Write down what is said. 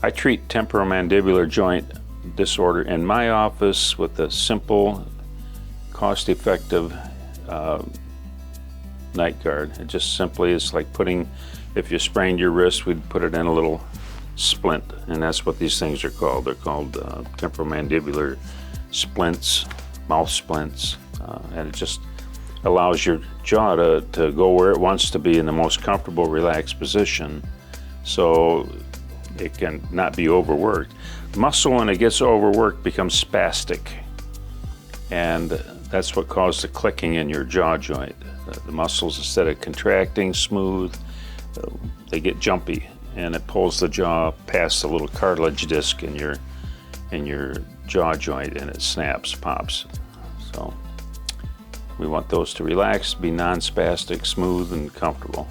I treat temporomandibular joint disorder in my office with a simple, cost-effective night guard. It just simply is like putting, if you sprained your wrist, we'd put it in a little splint, and that's what these things are called. They're called temporomandibular splints, mouth splints, and it just allows your jaw to go where it wants to be in the most comfortable, relaxed position, so it can not be overworked. Muscle, when it gets overworked, becomes spastic, and that's what causes the clicking in your jaw joint. The muscles, instead of contracting smooth, they get jumpy, and it pulls the jaw past the little cartilage disc in your jaw joint, and it snaps, pops. So we want those to relax, be non-spastic, smooth, and comfortable.